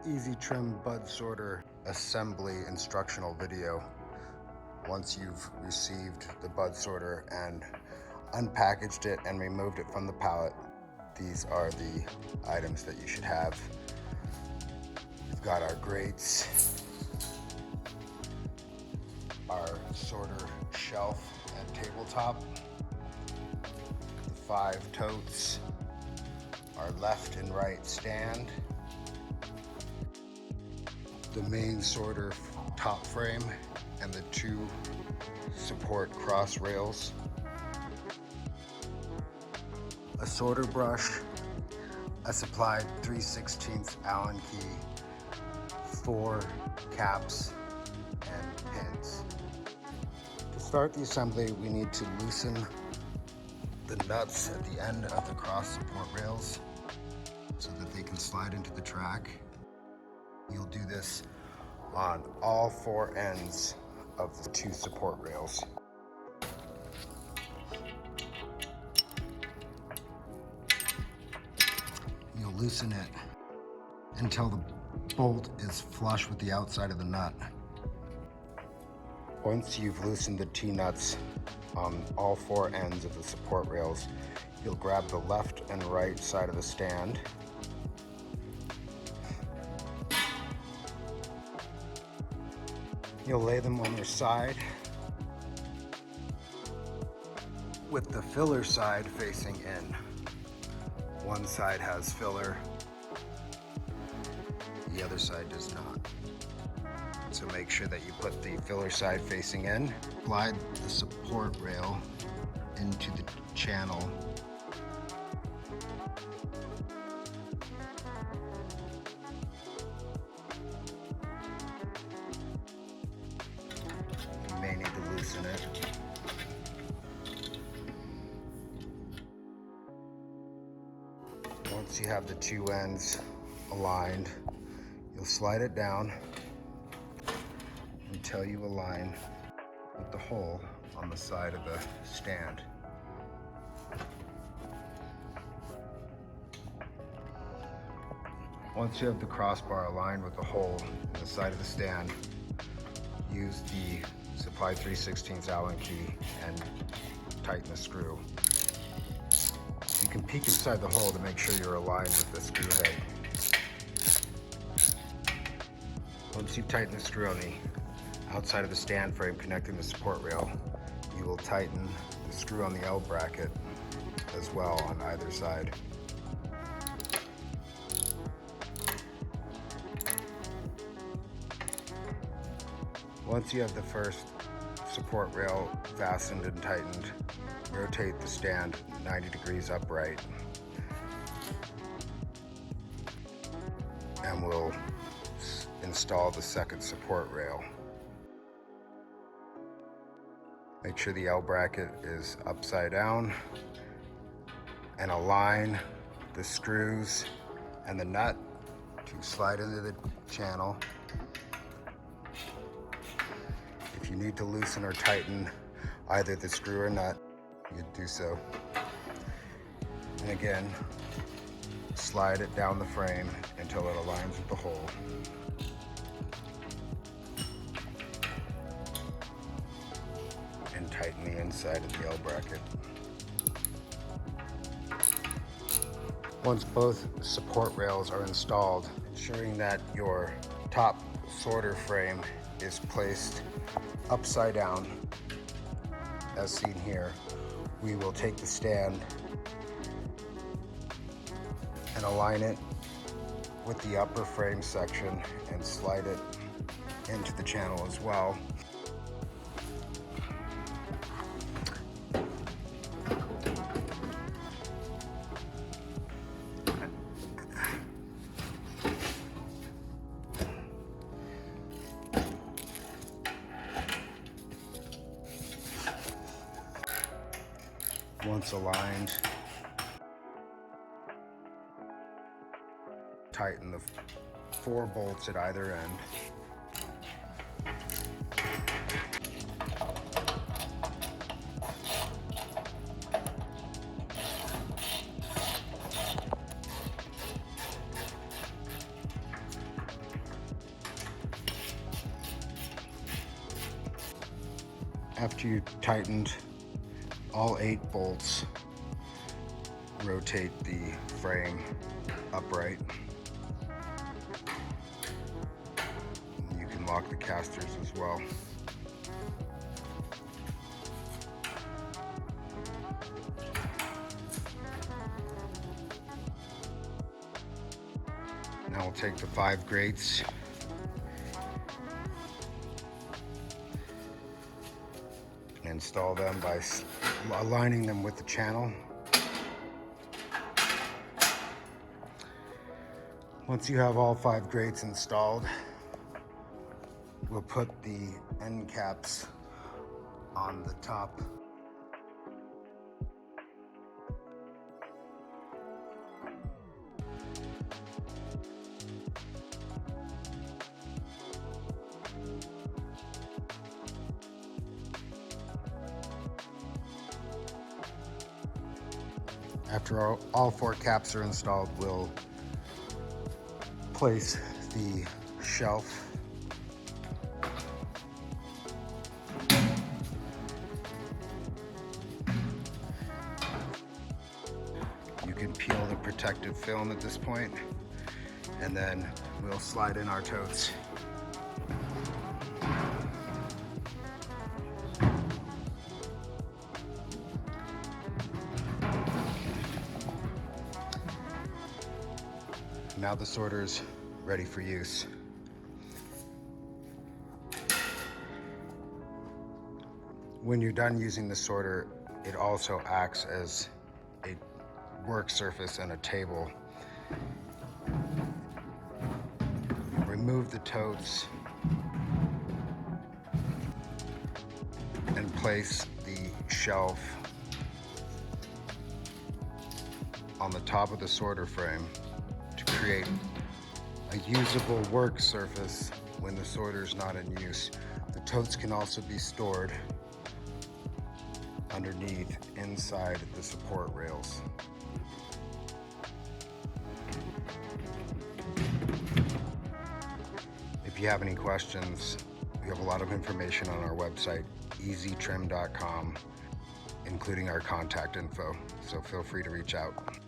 easy trim bud sorter assembly instructional video. Once you've received the bud sorter and unpackaged it and removed it from the pallet, these are the items that you should have. We've got our grates, our sorter shelf and tabletop, the 5 totes, our left and right stand, the main sorter top frame, and the 2 support cross rails, a sorter brush, a supplied 3/16 Allen key, 4 caps and pins. To start the assembly, we need to loosen the nuts at the end of the cross support rails so that they can slide into the track. You'll do this on all 4 ends of the 2 support rails. You'll loosen it until the bolt is flush with the outside of the nut. Once you've loosened the T-nuts on all 4 ends of the support rails, you'll grab the left and right side of the stand. You'll lay them on their side with the filler side facing in. One side has filler, the other side does not. So make sure that you put the filler side facing in. Slide the support rail into the channel. You may need to loosen it. Once you have the 2 ends aligned, you'll slide it down until you align with the hole on the side of the stand. Once you have the crossbar aligned with the hole in the side of the stand, use the supplied 3/16 Allen key and tighten the screw. You can peek inside the hole to make sure you're aligned with the screw head. Once you tighten the screw on the outside of the stand frame connecting the support rail, you will tighten the screw on the L bracket as well on either side. Once you have the first support rail fastened and tightened, rotate the stand 90 degrees upright, and we'll install the second support rail. Make sure the L bracket is upside down and align the screws and the nut to slide into the channel. If you need to loosen or tighten either the screw or nut, you do so. And again, slide it down the frame until it aligns with the hole. And tighten the inside of the L bracket. Once both support rails are installed, ensuring that your top sorter frame is placed upside down, as seen here, we will take the stand and align it with the upper frame section and slide it into the channel as well. Once aligned, tighten the 4 bolts at either end. After you tightened all 8 bolts, rotate the frame upright. You can lock the casters as well. Now we'll take the 5 grates and install them by aligning them with the channel. Once you have all 5 grates installed, we'll put the end caps on the top. After all 4 caps are installed, we'll place the shelf You can peel the protective film at this point, and then we'll slide in our totes. Now the sorter's ready for use. When you're done using the sorter, it also acts as a work surface and a table. Remove the totes and place the shelf on the top of the sorter frame to create a usable work surface when the sorter is not in use. The totes can also be stored underneath inside the support rails. If you have any questions, we have a lot of information on our website, easytrim.com, including our contact info, so feel free to reach out.